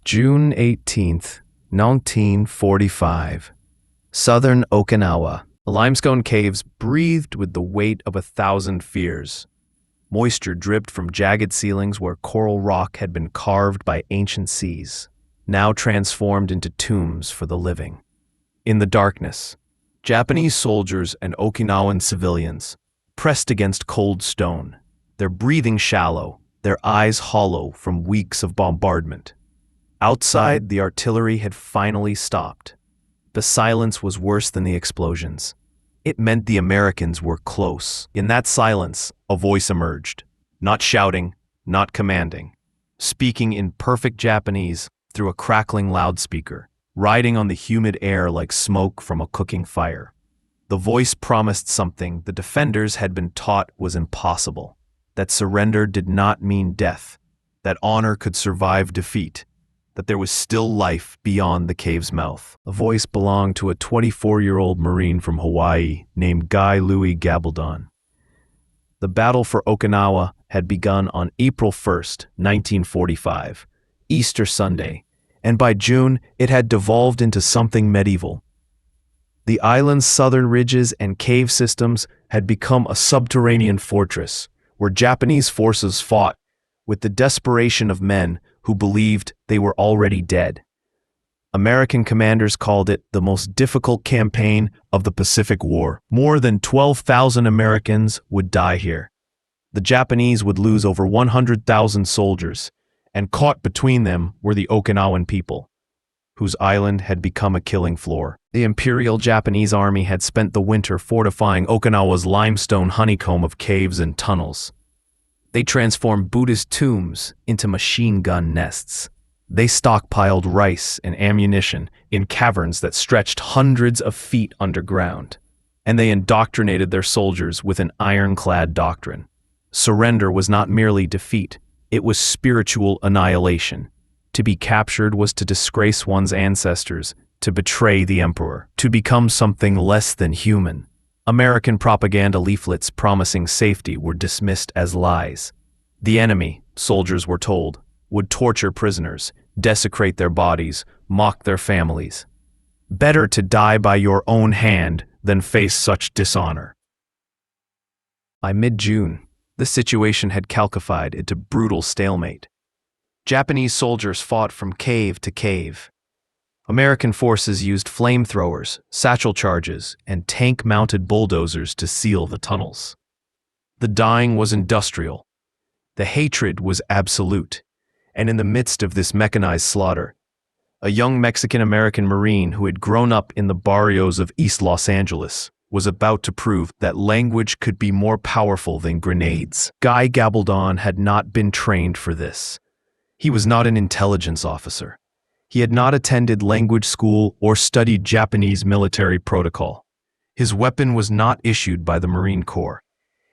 June 18th, 1945. Southern Okinawa. The limestone caves breathed with the weight of 1,000 fears. Moisture dripped from jagged ceilings where coral rock had been carved by ancient seas, now transformed into tombs for the living. In the darkness, Japanese soldiers and Okinawan civilians pressed against cold stone, their breathing shallow, their eyes hollow from weeks of bombardment. Outside, the artillery had finally stopped. The silence was worse than the explosions. It meant the Americans were close. In that silence, a voice emerged, not shouting, not commanding, speaking in perfect Japanese through a crackling loudspeaker, riding on the humid air like smoke from a cooking fire. The voice promised something the defenders had been taught was impossible, that surrender did not mean death, that honor could survive defeat, that there was still life beyond the cave's mouth. The voice belonged to a 24-year-old Marine from Hawaii named Guy Louis Gabaldon. The battle for Okinawa had begun on April 1st, 1945, Easter Sunday, and by June it had devolved into something medieval. The island's southern ridges and cave systems had become a subterranean fortress where Japanese forces fought with the desperation of men who believed they were already dead. American commanders called it the most difficult campaign of the Pacific War. More than 12,000 Americans would die here. The Japanese would lose over 100,000 soldiers, and caught between them were the Okinawan people, whose island had become a killing floor. The Imperial Japanese Army had spent the winter fortifying Okinawa's limestone honeycomb of caves and tunnels. They transformed Buddhist tombs into machine gun nests. They stockpiled rice and ammunition in caverns that stretched hundreds of feet underground. And they indoctrinated their soldiers with an ironclad doctrine. Surrender was not merely defeat, it was spiritual annihilation. To be captured was to disgrace one's ancestors, to betray the emperor, to become something less than human. American propaganda leaflets promising safety were dismissed as lies. The enemy, soldiers were told, would torture prisoners, desecrate their bodies, mock their families. Better to die by your own hand than face such dishonor. By mid-June, the situation had calcified into brutal stalemate. Japanese soldiers fought from cave to cave. American forces used flamethrowers, satchel charges, and tank-mounted bulldozers to seal the tunnels. The dying was industrial. The hatred was absolute. And in the midst of this mechanized slaughter, a young Mexican-American Marine who had grown up in the barrios of East Los Angeles was about to prove that language could be more powerful than grenades. Guy Gabaldon had not been trained for this. He was not an intelligence officer. He had not attended language school or studied Japanese military protocol. His weapon was not issued by the Marine Corps.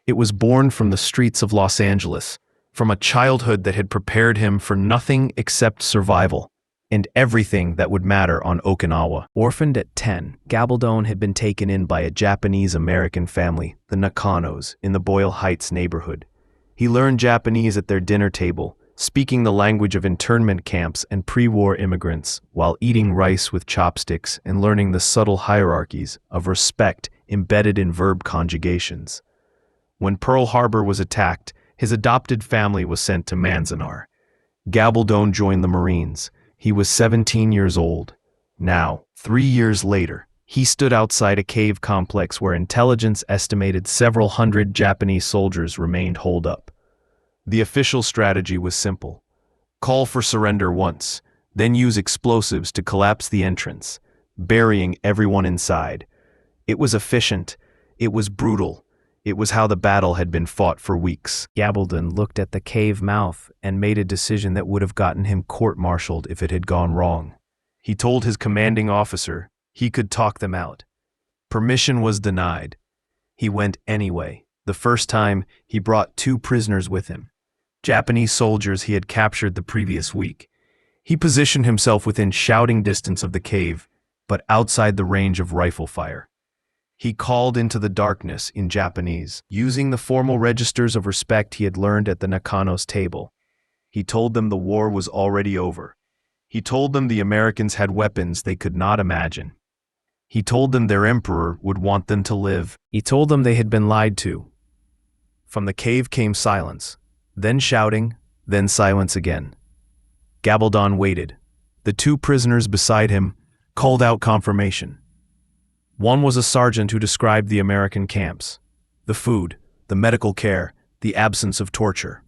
It was born from the streets of Los Angeles, from a childhood that had prepared him for nothing except survival, and everything that would matter on Okinawa. Orphaned at 10, Gabaldon had been taken in by a Japanese-American family, the Nakanos, in the Boyle Heights neighborhood. He learned Japanese at their dinner table, speaking the language of internment camps and pre-war immigrants, while eating rice with chopsticks and learning the subtle hierarchies of respect embedded in verb conjugations. When Pearl Harbor was attacked, his adopted family was sent to Manzanar. Gabaldon joined the Marines. He was 17 years old. Now, 3 years later, he stood outside a cave complex where intelligence estimated several hundred Japanese soldiers remained holed up. The official strategy was simple. Call for surrender once, then use explosives to collapse the entrance, burying everyone inside. It was efficient. It was brutal. It was how the battle had been fought for weeks. Gabaldon looked at the cave mouth and made a decision that would have gotten him court-martialed if it had gone wrong. He told his commanding officer he could talk them out. Permission was denied. He went anyway. The first time, he brought 2 prisoners with him, Japanese soldiers he had captured the previous week. He positioned himself within shouting distance of the cave, but outside the range of rifle fire. He called into the darkness in Japanese, using the formal registers of respect he had learned at the Nakano's table. He told them the war was already over. He told them the Americans had weapons they could not imagine. He told them their emperor would want them to live. He told them they had been lied to. From the cave came silence, then shouting, then silence again. Gabaldon waited. The two prisoners beside him called out confirmation. One was a sergeant who described the American camps, the food, the medical care, the absence of torture.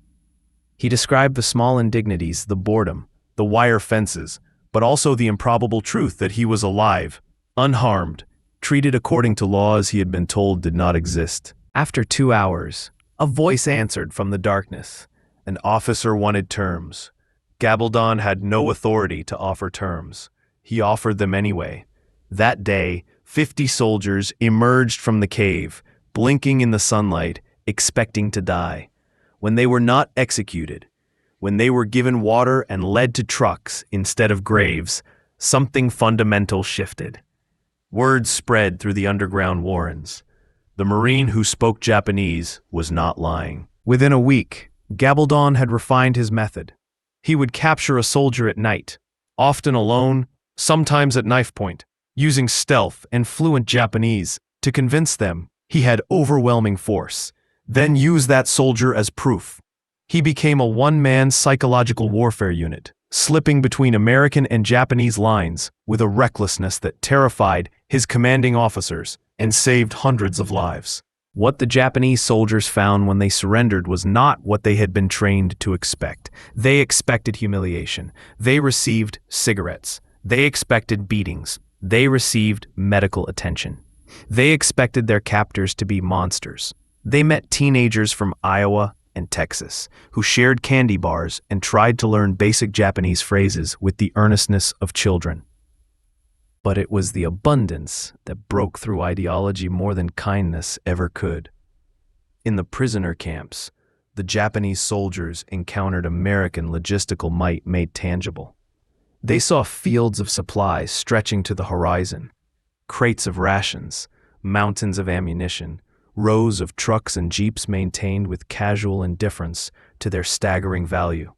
He described the small indignities, the boredom, the wire fences, but also the improbable truth that he was alive, unharmed, treated according to laws he had been told did not exist. After 2 hours, a voice answered from the darkness. An officer wanted terms. Gabaldon had no authority to offer terms. He offered them anyway. That day, 50 soldiers emerged from the cave, blinking in the sunlight, expecting to die. When they were not executed, when they were given water and led to trucks instead of graves, something fundamental shifted. Word spread through the underground warrens. The Marine who spoke Japanese was not lying. Within a week, Gabaldon had refined his method. He would capture a soldier at night, often alone, sometimes at knife point, using stealth and fluent Japanese to convince them he had overwhelming force, then use that soldier as proof. He became a one-man psychological warfare unit, slipping between American and Japanese lines with a recklessness that terrified his commanding officers and saved hundreds of lives. What the Japanese soldiers found when they surrendered was not what they had been trained to expect. They expected humiliation. They received cigarettes. They expected beatings. They received medical attention. They expected their captors to be monsters. They met teenagers from Iowa and Texas who shared candy bars and tried to learn basic Japanese phrases with the earnestness of children. But it was the abundance that broke through ideology more than kindness ever could. In the prisoner camps, the Japanese soldiers encountered American logistical might made tangible. They saw fields of supplies stretching to the horizon, crates of rations, mountains of ammunition, rows of trucks and jeeps maintained with casual indifference to their staggering value.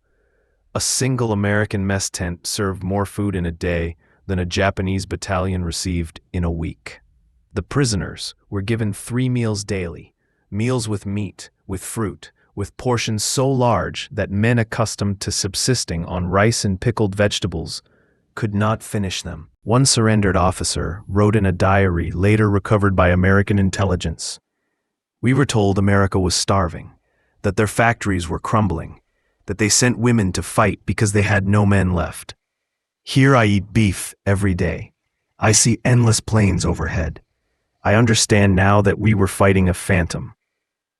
A single American mess tent served more food in a day than a Japanese battalion received in a week. The prisoners were given 3 meals daily, meals with meat, with fruit, with portions so large that men accustomed to subsisting on rice and pickled vegetables could not finish them. One surrendered officer wrote in a diary later recovered by American intelligence, "We were told America was starving, that their factories were crumbling, that they sent women to fight because they had no men left. Here I eat beef every day. I see endless plains overhead. I understand now that we were fighting a phantom."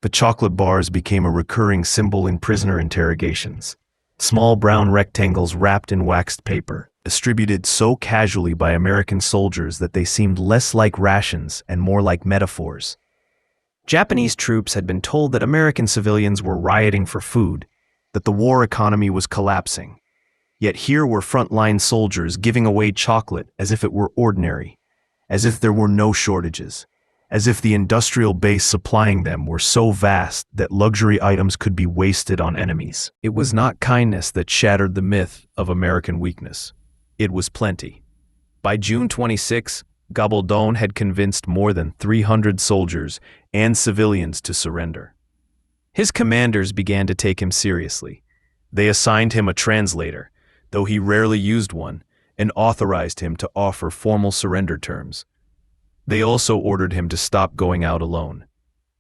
The chocolate bars became a recurring symbol in prisoner interrogations. Small brown rectangles wrapped in waxed paper, distributed so casually by American soldiers that they seemed less like rations and more like metaphors. Japanese troops had been told that American civilians were rioting for food, that the war economy was collapsing. Yet here were frontline soldiers giving away chocolate as if it were ordinary, as if there were no shortages, as if the industrial base supplying them were so vast that luxury items could be wasted on enemies. It was not kindness that shattered the myth of American weakness. It was plenty. By June 26, Gabaldon had convinced more than 300 soldiers and civilians to surrender. His commanders began to take him seriously. They assigned him a translator, though he rarely used one, and authorized him to offer formal surrender terms. They also ordered him to stop going out alone.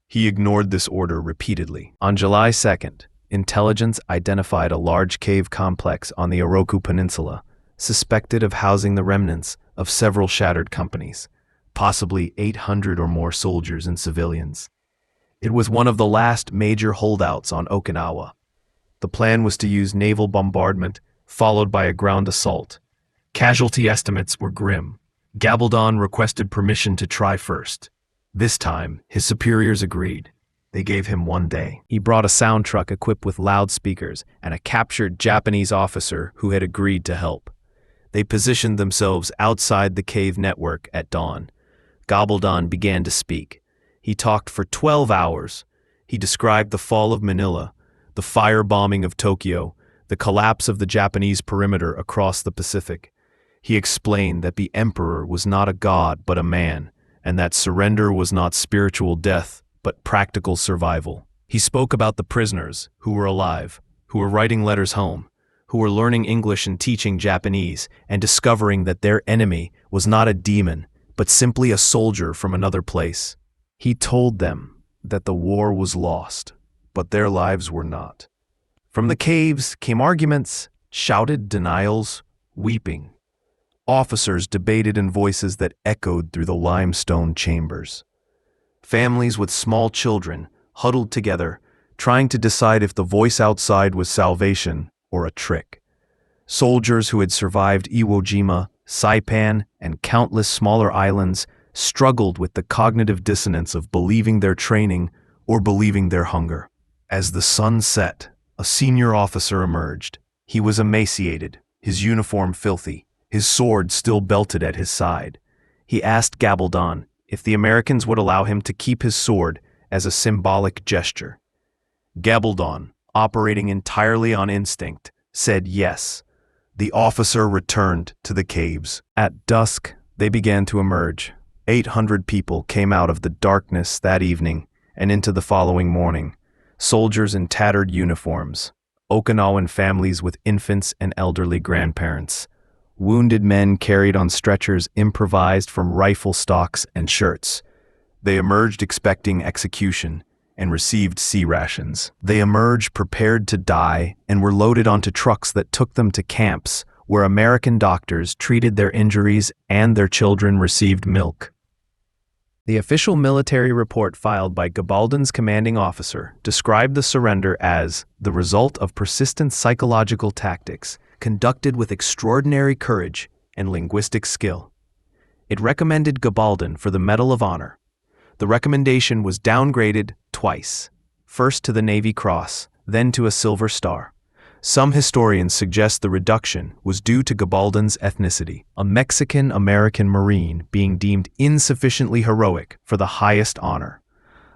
He ignored this order repeatedly. On July 2nd, intelligence identified a large cave complex on the Oroku Peninsula, suspected of housing the remnants of several shattered companies, possibly 800 or more soldiers and civilians. It was one of the last major holdouts on Okinawa. The plan was to use naval bombardment, followed by a ground assault. Casualty estimates were grim. Gabaldon requested permission to try first. This time, his superiors agreed. They gave him 1 day. He brought a sound truck equipped with loudspeakers and a captured Japanese officer who had agreed to help. They positioned themselves outside the cave network at dawn. Gabaldon began to speak. He talked for 12 hours. He described the fall of Manila, the firebombing of Tokyo, the collapse of the Japanese perimeter across the Pacific. He explained that the emperor was not a god but a man, and that surrender was not spiritual death but practical survival. He spoke about the prisoners who were alive, who were writing letters home, who were learning English and teaching Japanese, and discovering that their enemy was not a demon, but simply a soldier from another place. He told them that the war was lost, but their lives were not. From the caves came arguments, shouted denials, weeping. Officers debated in voices that echoed through the limestone chambers. Families with small children huddled together, trying to decide if the voice outside was salvation or a trick. Soldiers who had survived Iwo Jima, Saipan, and countless smaller islands struggled with the cognitive dissonance of believing their training or believing their hunger. As the sun set, a senior officer emerged. He was emaciated, his uniform filthy, his sword still belted at his side. He asked Gabaldon if the Americans would allow him to keep his sword as a symbolic gesture. Gabaldon, operating entirely on instinct, said yes. The officer returned to the caves. At dusk, they began to emerge. 800 people came out of the darkness that evening and into the following morning. Soldiers in tattered uniforms, Okinawan families with infants and elderly grandparents, wounded men carried on stretchers improvised from rifle stocks and shirts. They emerged expecting execution and received sea rations. They emerged prepared to die and were loaded onto trucks that took them to camps where American doctors treated their injuries and their children received milk. The official military report filed by Gabaldon's commanding officer described the surrender as the result of persistent psychological tactics conducted with extraordinary courage and linguistic skill. It recommended Gabaldon for the Medal of Honor. The recommendation was downgraded twice, first to the Navy Cross, then to a Silver Star. Some historians suggest the reduction was due to Gabaldon's ethnicity, a Mexican-American Marine being deemed insufficiently heroic for the highest honor.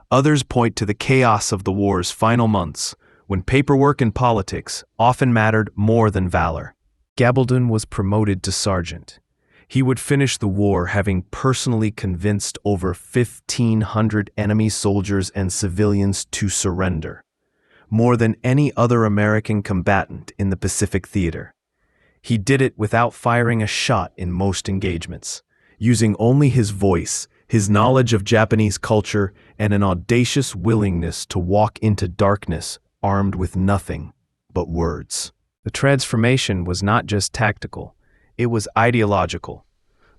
Others point to the chaos of the war's final months, when paperwork and politics often mattered more than valor. Gabaldon was promoted to sergeant. He would finish the war having personally convinced over 1,500 enemy soldiers and civilians to surrender, more than any other American combatant in the Pacific theater. He did it without firing a shot in most engagements, using only his voice, his knowledge of Japanese culture, and an audacious willingness to walk into darkness armed with nothing but words. The transformation was not just tactical, it was ideological.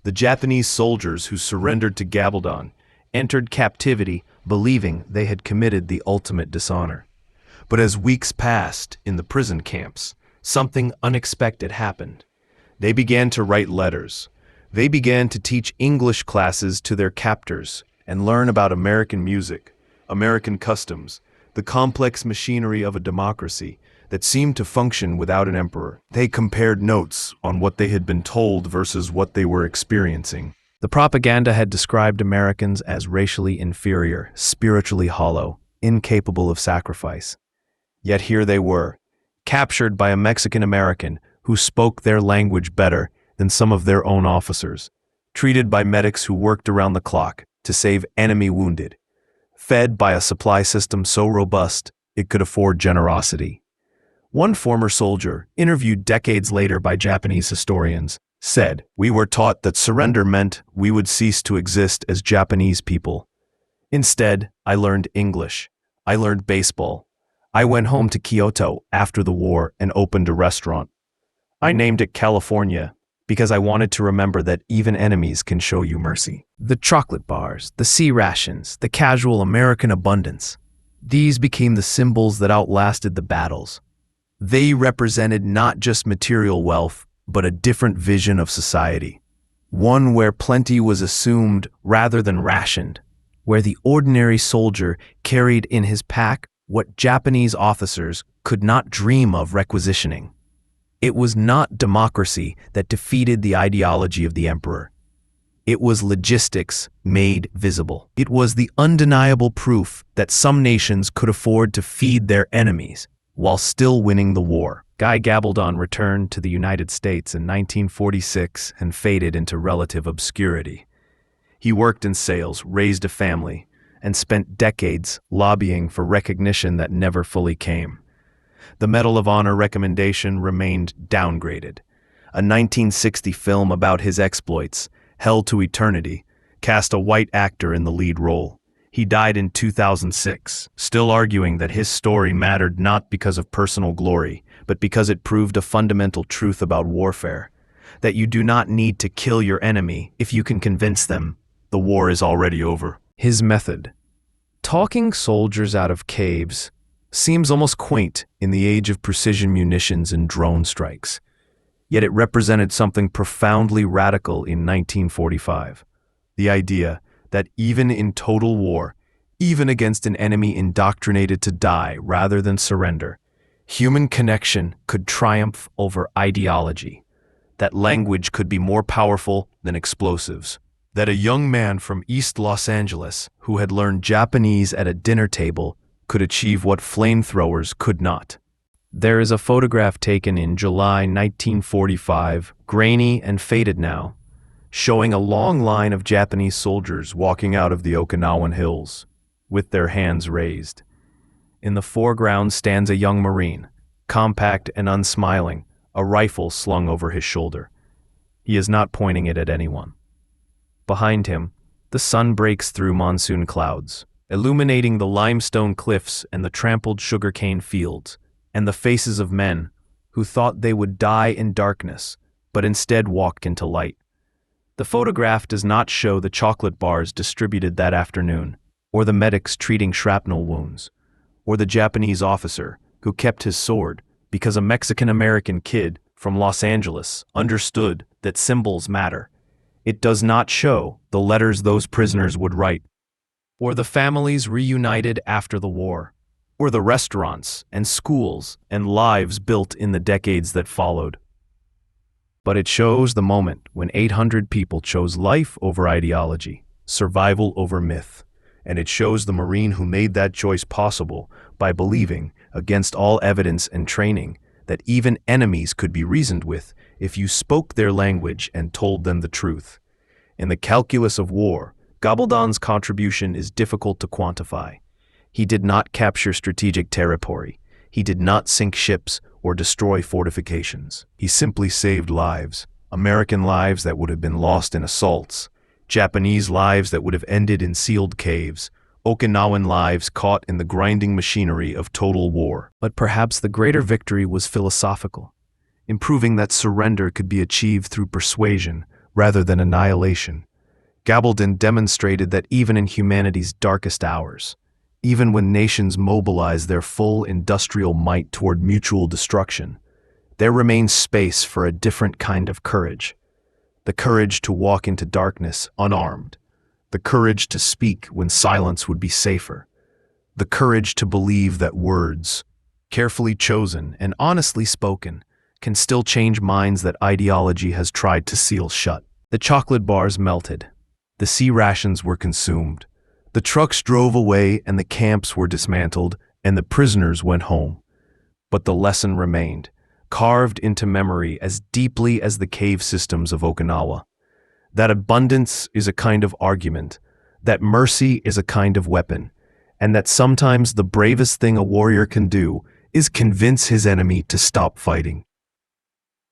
The Japanese soldiers who surrendered to Gabaldon entered captivity believing they had committed the ultimate dishonor. But as weeks passed in the prison camps, something unexpected happened. They began to write letters. They began to teach English classes to their captors and learn about American music, American customs, the complex machinery of a democracy that seemed to function without an emperor. They compared notes on what they had been told versus what they were experiencing. The propaganda had described Americans as racially inferior, spiritually hollow, incapable of sacrifice. Yet here they were, captured by a Mexican-American who spoke their language better than some of their own officers, treated by medics who worked around the clock to save enemy wounded, fed by a supply system so robust it could afford generosity. One former soldier, interviewed decades later by Japanese historians, said, "We were taught that surrender meant we would cease to exist as Japanese people. Instead, I learned English. I learned baseball. I went home to Kyoto after the war and opened a restaurant. I named it California because I wanted to remember that even enemies can show you mercy." The chocolate bars, the sea rations, the casual American abundance, these became the symbols that outlasted the battles. They represented not just material wealth, but a different vision of society. One where plenty was assumed rather than rationed, where the ordinary soldier carried in his pack what Japanese officers could not dream of requisitioning. It was not democracy that defeated the ideology of the emperor. It was logistics made visible. It was the undeniable proof that some nations could afford to feed their enemies while still winning the war. Guy Gabaldon returned to the United States in 1946 and faded into relative obscurity. He worked in sales, raised a family, and spent decades lobbying for recognition that never fully came. The Medal of Honor recommendation remained downgraded. A 1960 film about his exploits, Hell to Eternity, cast a white actor in the lead role. He died in 2006, still arguing that his story mattered not because of personal glory, but because it proved a fundamental truth about warfare, that you do not need to kill your enemy if you can convince them the war is already over. His method, talking soldiers out of caves, seems almost quaint in the age of precision munitions and drone strikes. Yet it represented something profoundly radical in 1945. The idea that even in total war, even against an enemy indoctrinated to die rather than surrender, human connection could triumph over ideology, that language could be more powerful than explosives, that a young man from East Los Angeles who had learned Japanese at a dinner table could achieve what flamethrowers could not. There is a photograph taken in July 1945, grainy and faded now, showing a long line of Japanese soldiers walking out of the Okinawan hills, with their hands raised. In the foreground stands a young Marine, compact and unsmiling, a rifle slung over his shoulder. He is not pointing it at anyone. Behind him, the sun breaks through monsoon clouds, illuminating the limestone cliffs and the trampled sugarcane fields, and the faces of men who thought they would die in darkness, but instead walked into light. The photograph does not show the chocolate bars distributed that afternoon, or the medics treating shrapnel wounds, or the Japanese officer who kept his sword because a Mexican-American kid from Los Angeles understood that symbols matter. It does not show the letters those prisoners would write, or the families reunited after the war, or the restaurants and schools and lives built in the decades that followed. But it shows the moment when 800 people chose life over ideology, survival over myth, and it shows the Marine who made that choice possible by believing, against all evidence and training, that even enemies could be reasoned with if you spoke their language and told them the truth. In the calculus of war, Gabaldon's contribution is difficult to quantify. He did not capture strategic territory. He did not sink ships or destroy fortifications. He simply saved lives, American lives that would have been lost in assaults, Japanese lives that would have ended in sealed caves, Okinawan lives caught in the grinding machinery of total war. But perhaps the greater victory was philosophical, in proving that surrender could be achieved through persuasion rather than annihilation. Gabaldon demonstrated that even in humanity's darkest hours, even when nations mobilize their full industrial might toward mutual destruction, there remains space for a different kind of courage. The courage to walk into darkness unarmed. The courage to speak when silence would be safer. The courage to believe that words, carefully chosen and honestly spoken, can still change minds that ideology has tried to seal shut. The chocolate bars melted. The sea rations were consumed. The trucks drove away and the camps were dismantled and the prisoners went home. But the lesson remained, carved into memory as deeply as the cave systems of Okinawa. That abundance is a kind of argument, that mercy is a kind of weapon, and that sometimes the bravest thing a warrior can do is convince his enemy to stop fighting.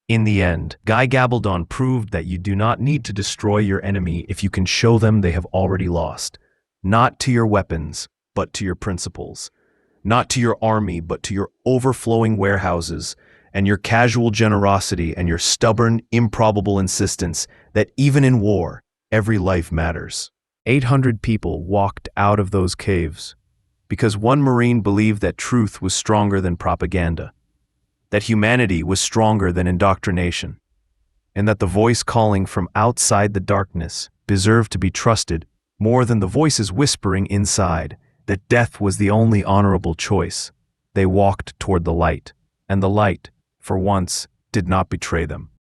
In the end, Guy Gabaldon proved that you do not need to destroy your enemy if you can show them they have already lost. Not to your weapons, but to your principles. Not to your army, but to your overflowing warehouses, and your casual generosity and your stubborn, improbable insistence that even in war, every life matters. 800 people walked out of those caves because one Marine believed that truth was stronger than propaganda, that humanity was stronger than indoctrination, and that the voice calling from outside the darkness deserved to be trusted more than the voices whispering inside that death was the only honorable choice. They walked toward the light, and the light, for once, did not betray them.